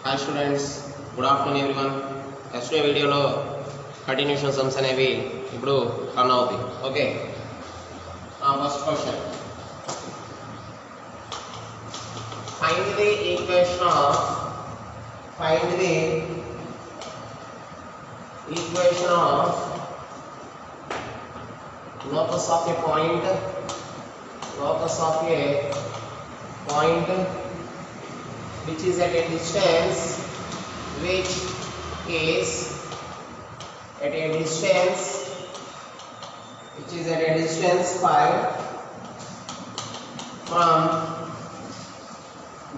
Hi students, good afternoon everyone. Yesterday video lo continuation sums అనేవి ఇప్పుడు run అవుతాయి. Okay, first question, find the equation of locus of a point which is at a distance phi from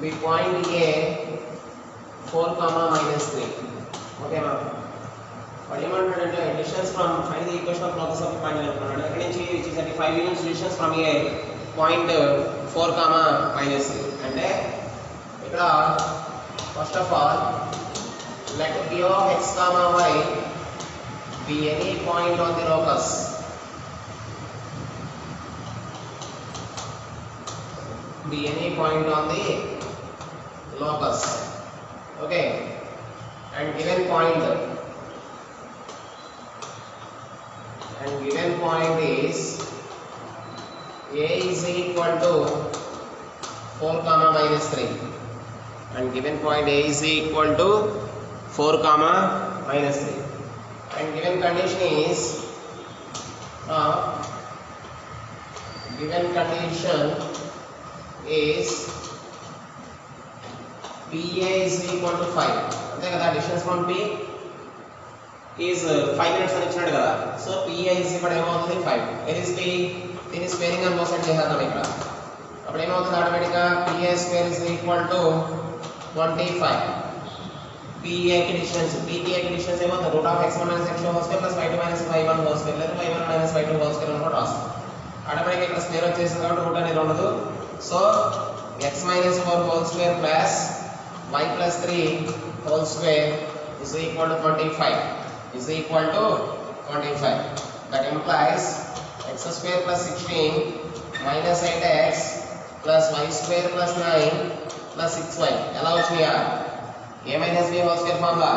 the point A 4, -3. Okay ma, what ఏమంటాడంటే distance from find the equation of locus of a point అనుకున్నాడు. ఎక్కడి నుంచి which is at 5 units distance from a point 4, -3. అంటే ఇక్కడ first of all let p of x, y be any point on the locus. Okay, and given point is a is equal to 4, -3, and given point A is equal to 4, -3, and given condition is PA is equal to 5. అంతే కదా, distance from P is 5 units అని ఇచ్చినాడు కదా. So PA is ఇక్కడ ఏమవుతుంది 5. Where is P? దీని squaring అని మోసం చేద్దాం ఇక్కడ. అప్పుడు ఏమవుతుంది ఆటోమేటిక్గా PA square is equal to 25. PA కి డిస్టెన్స్ ఏమవుతుంది root of x1 - x2 whole square plus y2 - y1 whole square లేదా y1 - y2 whole square అని కూడా రాస్తాం. ఆటోమేటిక్గా ఇక్కడ స్క్వేర్ వచ్చేసింది కాబట్టి రూట్ అనేది ఉండదు. So x - 4 whole square plus y plus 3 whole square is equal to 25. That implies x square plus 16 minus 8x plus y square plus 9 plus 6y. ఎలా వచ్చినాయా? a minus b whole square formula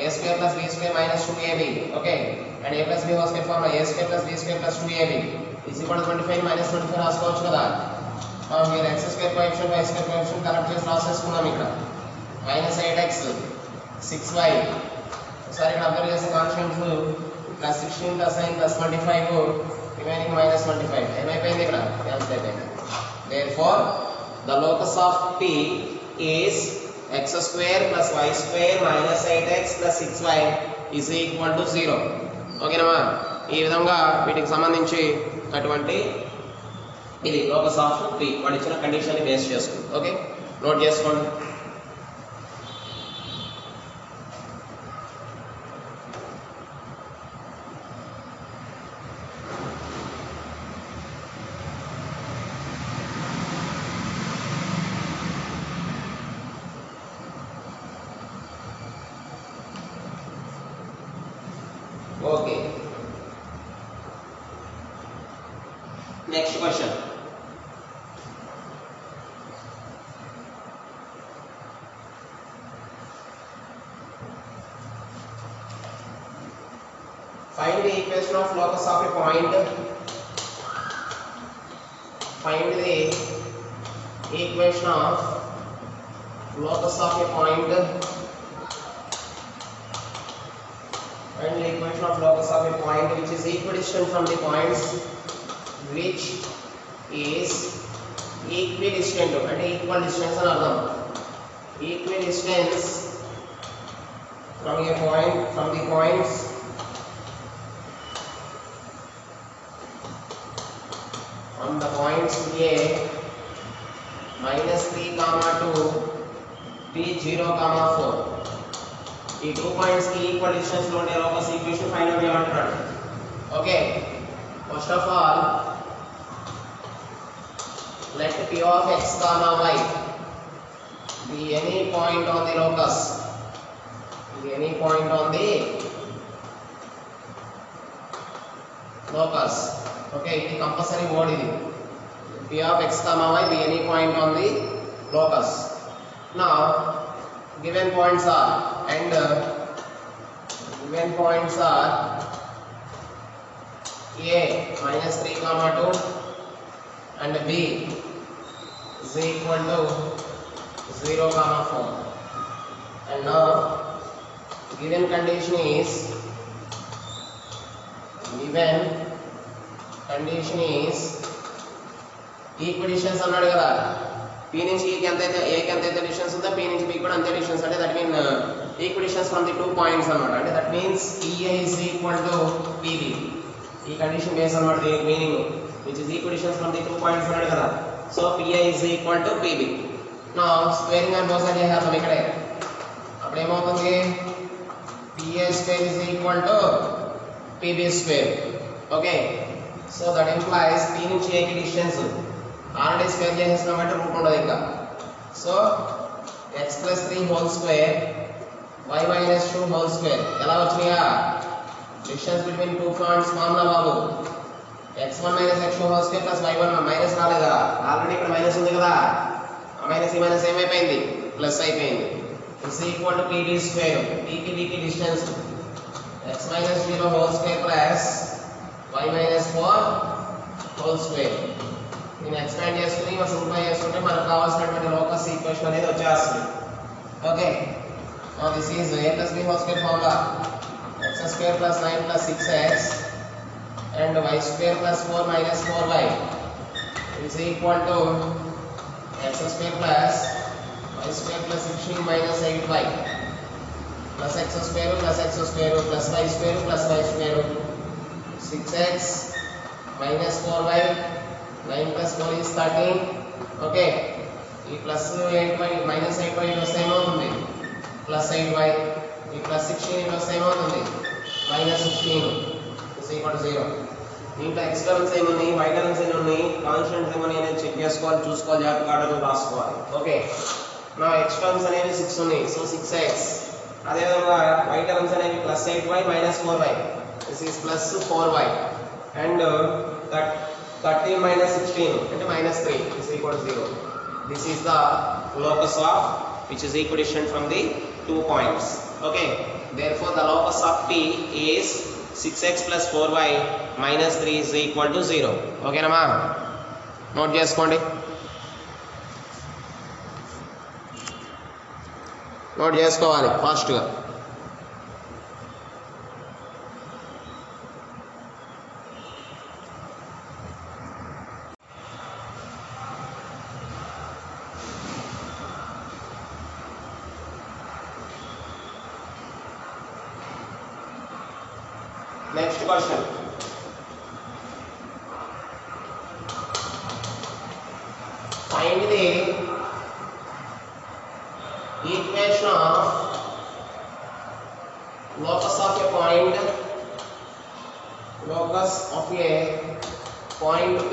a square plus b square minus 2ab. okay, and a plus b whole square formula a square plus b square plus 2ab is equal to 25 minus 25 రాసుకోవచ్చు కదా. మీరు x square coefficient y square coefficient correct చేసి రాసేసుకున్నాం. ఇక్కడ minus 8x 6y. ఒకసారి ఇక్కడ observe చేసే constants plus 16 plus 9 plus 25 remaining minus 25 ఏమైపోయింది ఇక్కడ క్యాన్సిల్ అయిపోయింది. therefore the locus of P is x square plus y square minus 8x plus 6y is equal to 0. ఓకేనా? ఈ విధంగా వీటికి సంబంధించి అటువంటి ఇది locus of P వాడు ఇచ్చిన కండిషన్ ని బేస్ చేసుకుంది. ఓకే, నోట్ చేసుకోండి. Okay, next question. Find the equation of locus of a point. Find the equation of locus of a point. And the equation of locus of a point which is equidistant from the points which is equidistant అంటే equal distance అని అర్థం. equidistance from a point from the points A -3, 2 P 0, 4. ఈ 2 points కి equal distance లో ఉండే locus equation find out చేయాలంటాడు. Okay, first of all let p of x, y be any point on the locus. Okay, ఇది compulsory word ఇది. p of x, y be any point on the locus. Now given points are given points are A minus 3 comma 2 and B is equal to 0 comma 4. And now given condition is ఈక్విడిషన్స్ అన్నాడు కదా. P నుంచి ఈకి ఎంతైతే ఏకి ఎంతైతే distance ఉందో P నుంచి B కూడా అంతే డిస్టెన్స్, అంటే that mean equidistance from the 2 points అన్నమాట. అంటే that means PA is equal to PB. ఈ కండిషన్ బేస్ అన్నమాట దీనికి meaning, which is equidistance from the 2 points అన్నాడు కదా. So PA is equal to PB. Now squaring and both చేసేద్దాం ఇక్కడే. అప్పుడు ఏమవుతుంది, PA square is equal to PB square. Okay, so that implies P నుంచి ఏకి డిస్టెన్స్ ఆల్రెడీ స్క్వేర్ చేసేసినాం అంటే root ఉండదు ఇంకా. So x plus 3 whole square y minus 2 whole square ఎలా వచ్చినాయా, డిస్టెన్స్ బిట్వీన్ 2 పాయింట్స్ ఫార్ములా బాబు. x1 minus x2 whole square plus y1 minus రాలేదా, already ఇక్కడ మైనస్ ఉంది కదా, ఆ మైనస్ ఈ మైనస్ ఏమైపోయింది, ప్లస్ అయిపోయింది. Is equal to pb square, pకి bకి distance x minus 0 whole square plus y minus 4 whole square. దీన్ని ఎక్స్పాండ్ చేసుకుని సింప్లిఫై చేసుకుంటే మనకు కావాల్సినటువంటి లోకస్ ఈక్వేషన్ అనేది వచ్చేస్తుంది. Okay, now this is a plus b whole square formula, x square plus 9 plus 6x and y square plus 4 minus 4y is equal to x square plus y square plus 16 minus 8y plus x square plus y square plus y square 6x minus 4y 9 plus 4 is 13. Okay, ఈ plus 8y minus 8y వస్తే ఏమవుతుంది, plus 8y. ఈ plus 16 వస్తే ఏమవుతుంది, minus 16 is equal to 0. దీంట్లో X terms ఏమున్నాయి, why terms ఎన్ని ఉన్నాయి, కాన్స్టెంట్స్ ఏమని అనేది చెక్ చేసుకోవాలి, చూసుకోవాలి, జాగ్రత్తగా ఆర్డర్లో రాసుకోవాలి. ఓకే, నా ఎక్స్ టర్మ్స్ అనేవి 6 ఉన్నాయి, సో 6x. అదేవిధంగా వై టర్మ్స్ అనేవి plus 8y minus 4y, this is plus 4y. And that 13 minus 16 అంటే minus 3 is equal to 0. This is the locus of which is equidistant from the 2 points. Okay, therefore the locus of P is 6x plus 4y minus 3 is equal to 0. Okay nama, note చేసుకోండి, note చేసుకోవాలి ఫాస్ట్గా. Next question. Find the equation of locus of a point, locus of a point P.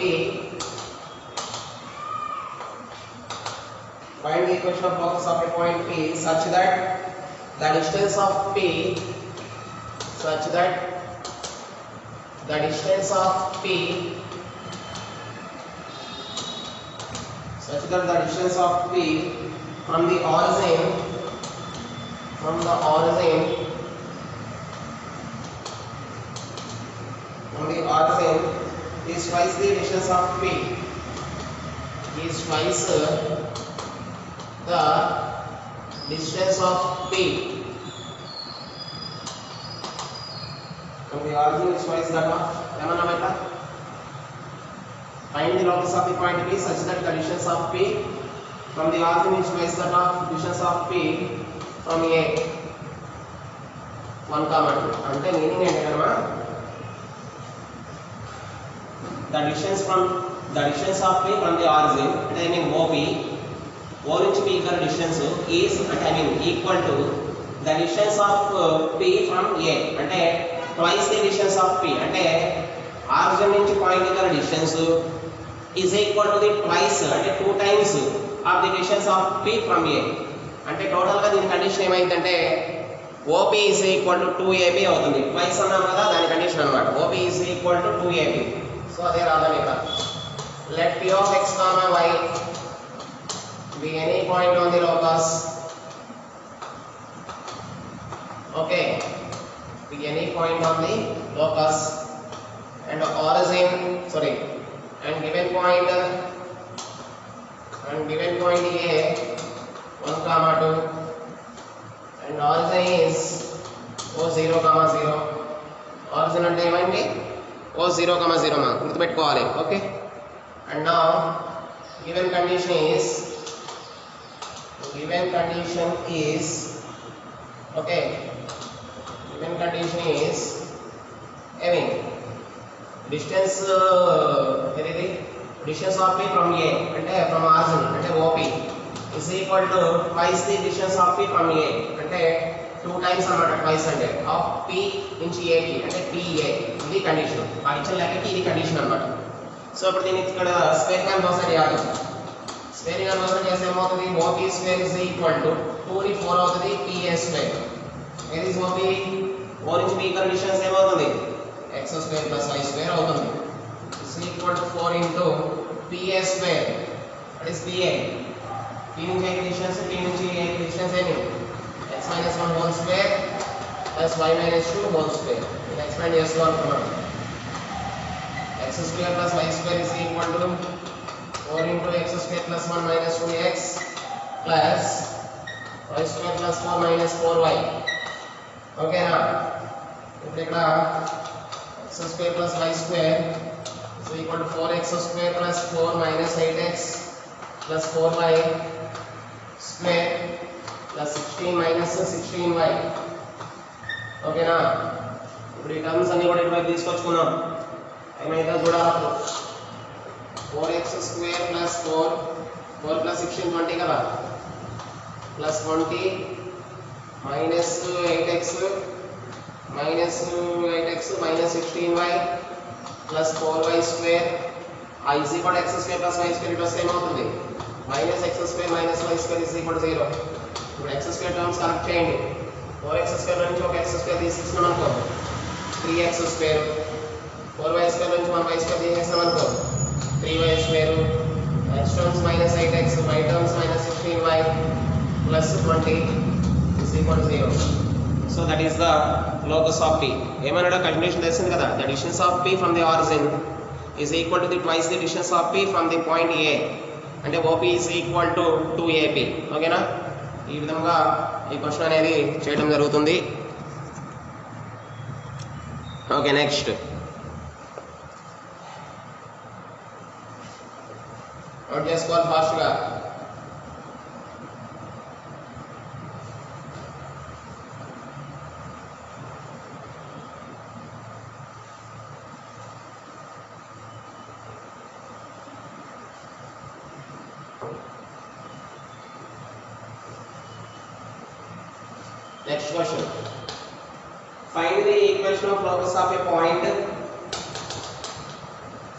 Find the equation of locus of a point P such that the distance of P such that the distance of P such that the distance of P from the origin is twice the distance of P, is twice the distance of P from the origin is twice that of ఏమన్నా బయట. Find the locus of the point P such that the distance of P from the origin is twice that of distance of P from A 1, 2. అంటే meaning ఏంటంటే the distance of P from the origin, అంటే I mean OP, O నుంచి P కర distance is అంటే I mean equal to the distance of P from A, అంటే twice the distance of P, అంటే origin నుంచి point కర distance is equal to the twice అంటే 2 times of the distance of P from A. అంటే total గా దీని condition ఏమైందంటే OP is equal to 2AB అవుతుంది. twice అన్నాం కదా, దాని కండిషన్ అన్నమాట. OP is equal to 2AB. So అదే రాద్దాం ఇక్కడ. Let P of x comma y be any point on the locus Okay, pick any point on the locus and origin, sorry, and given point A 1, 2 and origin is O 0, 0. Origin అంటే ఏమైంది O 0, 0 మా గుర్తుపెట్టుకోవాలి. Okay, and now given condition is okay, given condition is having distance distance of P from A అంటే from origin అంటే OP is equal to twice the distance of P from A అంటే 2 times అన్నమాట, twice అంటే of P నుంచి AP అంటే PA. ఇది condition, ఆ ఇచ్చిన లెక్కకి ఇది కండిషన్ అన్నమాట. సో ఇప్పుడు దీనికి ఇక్కడ స్క్వేర్ కన్వర్షన్ చేయాలి. స్క్వేర్ కన్వర్షన్ చేస్తే ఏమవుతుంది, OP square is equal to 2 ని 4 అవుతుంది, PA స్క్వేర్. ఏది OP, O నుంచి P కండిషన్స్ ఏమవుతుంది, x square plus y square అవుతుంది. is equal to 4 into PA square, that is PA. P నుంచి A డిస్టెన్స్, P నుంచి A డిస్టెన్స్ ఏమి, x minus 1 whole square plus y minus 2 whole square. ఇది expand చేసుకోవాలనుకున్నాను. x square plus y square is equal to 4 into x square plus 1 minus 2x plus y square plus 4 minus 4y. ఓకేనా, ఇప్పుడు ఇక్కడ x square plus y square is equal to 4x square plus 4 minus 8x plus 4y square plus 16 minus 16y. ఓకేనా, ఇప్పుడు ఈ terms అన్ని కూడా ఇటువైపు తీసుకొచ్చుకున్నాం. ఏమైతే చూడాలి, 4x square plus 4 plus 16 20 కదా, plus 20 minus 8x minus 16y plus 4y square is equal to x square plus y square. ఇటు వస్తే ఏమవుతుంది, minus x square minus y square is equal to 0. ఇప్పుడు x స్క్వేర్ టర్మ్స్ కరెక్ట్ చేయండి. 4x square నుంచి ఒక x square తీసేసినాం అనుకో 3x square, 4y square నుంచి 1y square తీసేసినాం అనుకో 3y square, x terms minus 8x, y terms minus 16y plus 20 is equal to 0. So that is the locus of P. ఏమన్నాడో continuation తెలిసింది కదా, the distance of P from the origin is equal to the twice the distance of P from the point A అంటే OP is equal to 2AP. ఓకేనా, ఈ విధంగా ఈ question అనేది చేయడం జరుగుతుంది. ఓకే, నెక్స్ట్ నోట్ చేసుకోవాలి ఫాస్ట్గా. Next question. Find the equation of locus of a point.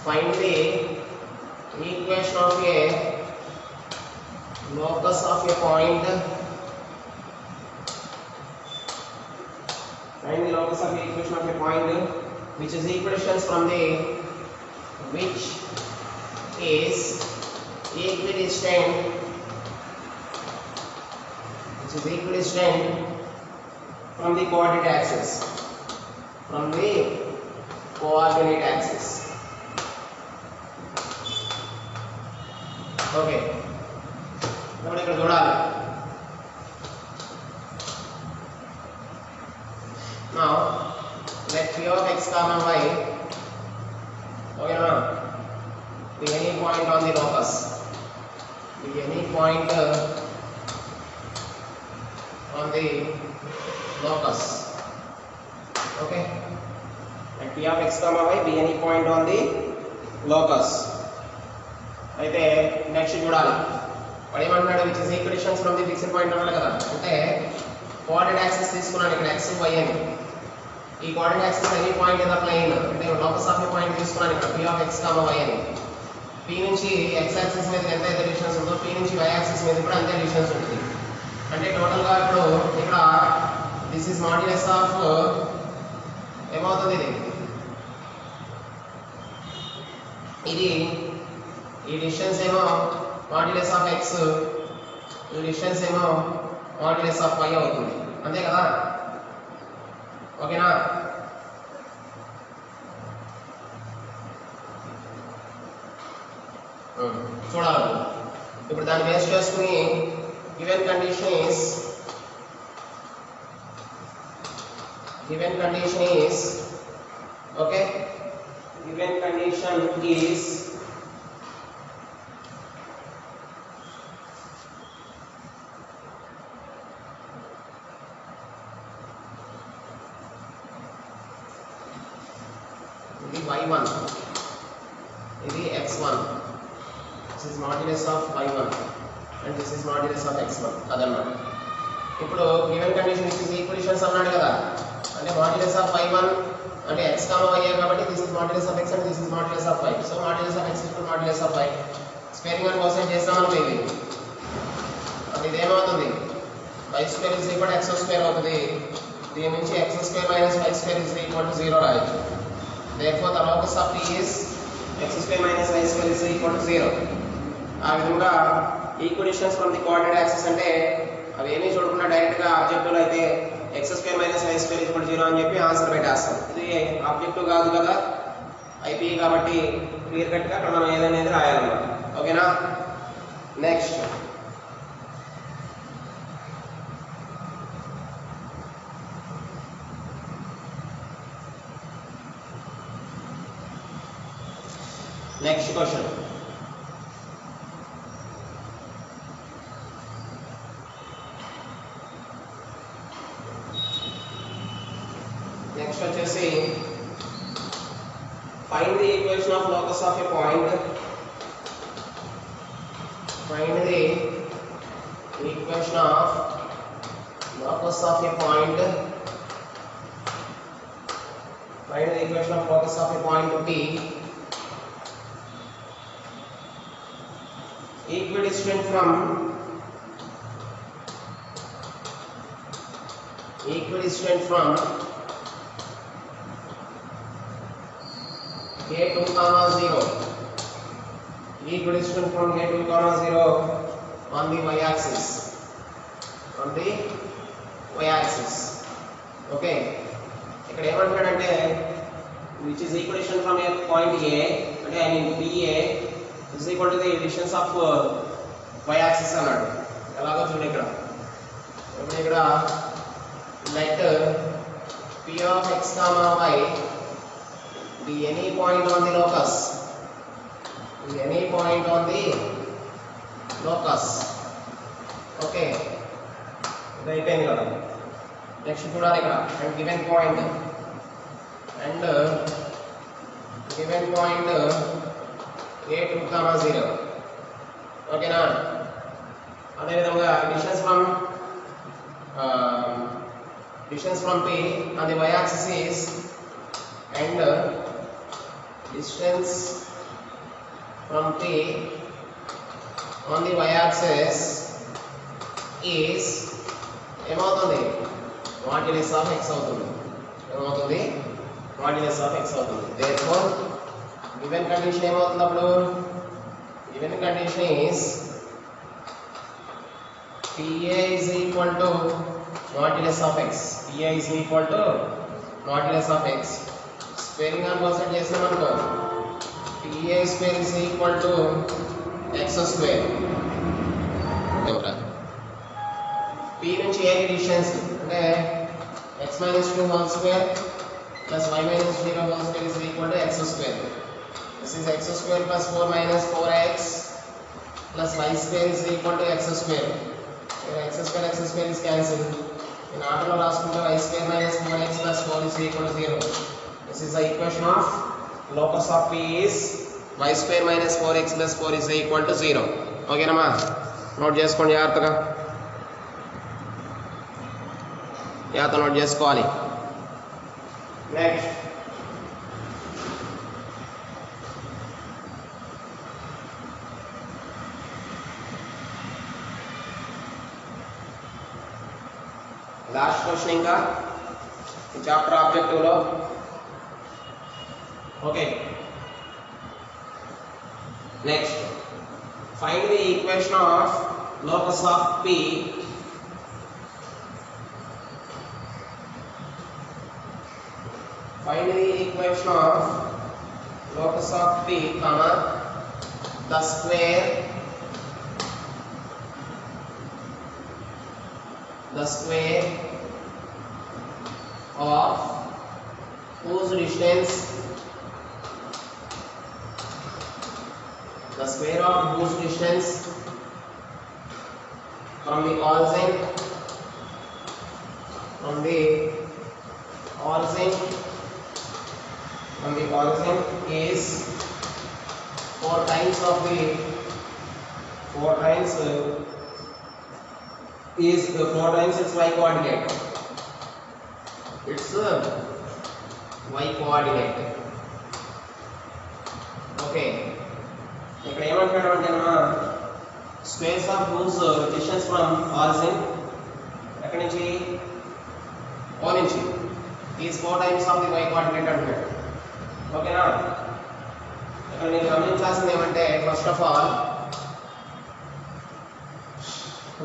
Find the equation of a locus of a point. Find the locus of the equation of a point which is equidistance from the which is equidistant from the coordinate axis. Okay, ఇప్పుడు ఇక్కడ చూడాలి. Now let P of x comma y, okay na, be any point on the locus, be any point on the locus. Okay, let P of x comma y be any point on the locus. అయితే next చూడాలి, వాడు ఏమంటున్నాడు, which is equidistance from the fixed point అన్నాడు కదా. అంటే coordinate axis తీసుకున్నాను ఇక్కడ x y అని. ఈ coordinate axis any point in the plane అంటే లోకస్ ఆఫ్ ఏ పాయింట్ తీసుకున్నాను ఇక్కడ P of x comma y అని. P నుంచి x యాక్సిస్ మీద ఎంత అయితే డిస్టెన్స్ ఉందో P నుంచి y యాక్సిస్ మీద కూడా అంతే డిస్టెన్స్ ఉంటుంది. అంటే టోటల్ గా ఇప్పుడు ఇక్కడ దిస్ ఇస్ మాడ్యులస్ ఆఫ్ ఏమవుతుంది, ఇది ఈ డిస్టెన్స్ ఏమో మాడ్యులస్ ఆఫ్ x, ఈ డిస్టెన్స్ ఏమో మాడ్యులస్ ఆఫ్ y అవుతుంది, అంతే కదా. ఓకేనా? చూడాలి. ఇప్పుడు దాన్ని బేస్ చేసుకుని given condition is okay, given condition is ఇది y1, ఇది x1. This is modulus of y1 and this is modulus of x1 అదన్నమాట. ఇప్పుడు గివెన్ కండిషన్ ఇస్ ఈక్వేషన్స్ అన్నాడు కదా, అంటే modulus of y1 అంటే x, y కాబట్టి this is modulus of x and this is modulus of y. So modulus of x equal modulus of y. Squaring అని కోసం చేస్తామనుకో ఇది, అది ఇదేమవుతుంది, y square is equal to x square అవుతుంది. దీని నుంచి x square minus y square is equal to 0 రాయొచ్చు. Therefore the locus of p is x square minus y square is equal to 0. ఆ విధంగా equations from the coordinate axis అంటే అవి ఏమీ చూడకుండా డైరెక్ట్గా ఆబ్జెక్టివ్లో అయితే x square minus y square equal 0 అని చెప్పి ఆన్సర్ పెట్టేస్తాం. ఇది ఆబ్జెక్టివ్ కాదు కదా, ఐపీ కాబట్టి క్లియర్ కట్గా అక్కడ మనం ఏదనేది రాయాలన్నమాట. ఓకేనా? Next question. నెక్స్ట్ వచ్చేసి find the equation of locus of a point. Find the equation of locus of a point. Find the equation of locus of a point P equidistant from A2, 0, equidistant from A2, 0 on the y-axis, okay. ఇక్కడ ఏమంటాడంటే which is equidistant from a point A, అంటే I mean PA is equal to the distance of y-axis అన్నాడు. ఎలాగో చూడండి ఇక్కడ, ఇప్పుడు ఇక్కడ let p of x comma y be any point on the locus, okay. ఇది అయిపోయింది కదా. నెక్స్ట్ చూడాలి ఇక్కడ, అండ్ గివెన్ పాయింట్ A2, 0, ఓకేనా? అదేవిధంగా distance from P on the y-axis is, and distance from P on the y-axis is ఏమవుతుంది, modulus of x అవుతుంది. ఏమవుతుంది, modulus of x అవుతుంది. Therefore given condition ఏమవుతుంది, అప్పుడు given condition is PA is equal to modulus of x. PA is equal to modulus of x. Squaring అని కోసం చేసామనుకో, PA square is equal to x square. P నుంచి A కి distance అంటే x minus 2 whole square plus y minus 0 whole square is equal to x square. This is x square plus 4 minus 4x plus y square is equal to x square. Here x square is cancelled. In order రాసుకుంటే y square minus 4x plus 4 is equal to 0. This is the equation of locus of P is y square minus 4x plus 4 is equal to 0. ఓకేనమ్మా? Note చేసుకోండి జాగ్రత్తగా, note చేసుకోవాలి. Next last question ఇంకా ఈ chapter ఆబ్జెక్టివ్లో. Okay, next find the equation of locus of P find the equation of locus of P, comma, the square of whose distance from the origin is 4 times its y coordinate. It's y coordinate. Okay. ఇక్కడ ఏమంటాడు అంటే squares of whose distance from origin ఎక్కడి నుంచి O నుంచి is 4 times of the y coordinate అంటాడు. ఓకేనా? ఇక్కడ నేను గమనించాల్సింది ఏమంటే first of all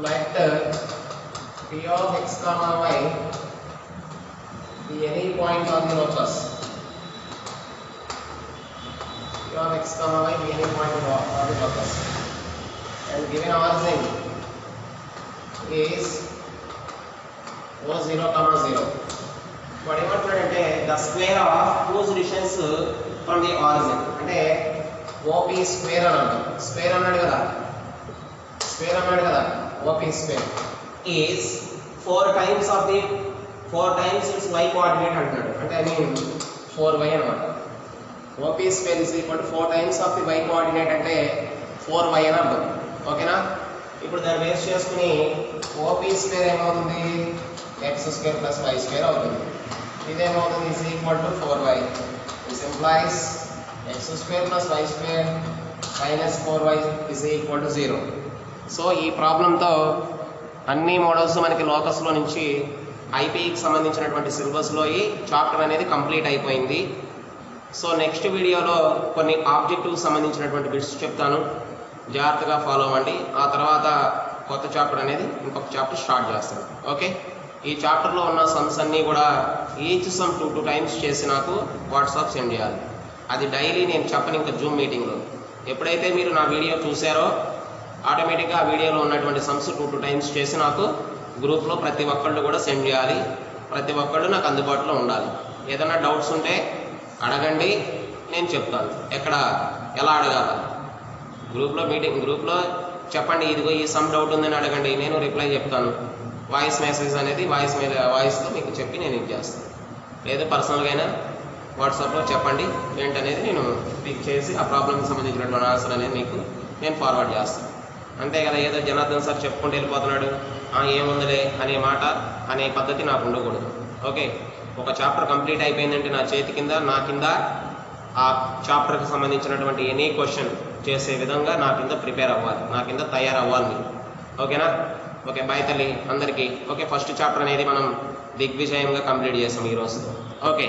let P of x comma y be any point on the locus. P of x comma y be any point on the locus. And given origin is O0, 0. What ఏమంటున్నాడంటే the square of whose distance from the origin అంటే OP square అన్నాడు. Square అన్నాడు కదా OP square is 4 times its y coordinate అంటాడు. అంటే I mean 4y అన్నమాట. OP square is equal to 4 times of the y coordinate అంటే 4y అని అర్థం. ఓకేనా? ఇప్పుడు దాన్ని బేస్ చేసుకుని OP square ఏమవుతుంది? x square plus y square అవుతుంది. ఇదేమవుతుంది? is equal to 4y. This implies x square plus y square minus 4y is equal to 0. So ఈ ప్రాబ్లంతో అన్ని మోడల్స్ మనకి లోకస్లో నుంచి ఐపీకి సంబంధించినటువంటి సిలబస్లో ఈ చాప్టర్ అనేది కంప్లీట్ అయిపోయింది. సో నెక్స్ట్ వీడియోలో కొన్ని ఆబ్జెక్టివ్కి సంబంధించినటువంటి బిట్స్ చెప్తాను, జాగ్రత్తగా ఫాలో అవ్వండి. ఆ తర్వాత కొత్త చాప్టర్ అనేది ఇంకొక చాప్టర్ స్టార్ట్ చేస్తాను. ఓకే, ఈ చాప్టర్లో ఉన్న సమ్స్ అన్నీ కూడా ఈచ్ సమ్ 2 times చేసి నాకు వాట్సాప్ సెండ్ చేయాలి. అది డైలీ నేను చెప్పను ఇంకా జూమ్ మీటింగ్లో. ఎప్పుడైతే మీరు నా వీడియో చూసారో ఆటోమేటిక్గా ఆ వీడియోలో ఉన్నటువంటి సమ్స్ 2 times చేసి నాకు గ్రూప్లో ప్రతి ఒక్కళ్ళు కూడా సెండ్ చేయాలి. ప్రతి ఒక్కళ్ళు నాకు అందుబాటులో ఉండాలి. ఏదైనా డౌట్స్ ఉంటే అడగండి, నేను చెప్తాను ఎలా అడగాలి. గ్రూప్లో చెప్పండి, ఇదిగో ఈ సమ్ డౌట్ ఉందని అడగండి, నేను రిప్లై చెప్తాను. వాయిస్ మెసేజ్ అనేది వాయిస్తో మీకు చెప్పి నేను ఇది చేస్తాను. లేదా పర్సనల్గా అయినా వాట్సాప్లో చెప్పండి ఏంటనేది నేను పిక్ చేసి ఆ ప్రాబ్లంకి సంబంధించినటువంటి ఆన్సర్ అనేది మీకు నేను ఫార్వర్డ్ చేస్తాను. అంతే కదా, ఏదో జనార్దన్ సార్ చెప్పుకుంటూ వెళ్ళిపోతున్నాడు ఏముందిలే అనే పద్ధతి నాకు ఉండకూడదు. ఓకే, ఒక చాప్టర్ కంప్లీట్ అయిపోయిందంటే నా కింద ఆ చాప్టర్కి సంబంధించినటువంటి ఎనీ క్వశ్చన్ చేసే విధంగా నా కింద ప్రిపేర్ అవ్వాలి, నా కింద తయారవ్వాలి మీరు. ఓకేనా? ఓకే, బాయ్ తల్లి అందరికీ. ఓకే, ఫస్ట్ చాప్టర్ అనేది మనం దిగ్విజయంగా కంప్లీట్ చేసాం ఈరోజు. ఓకే.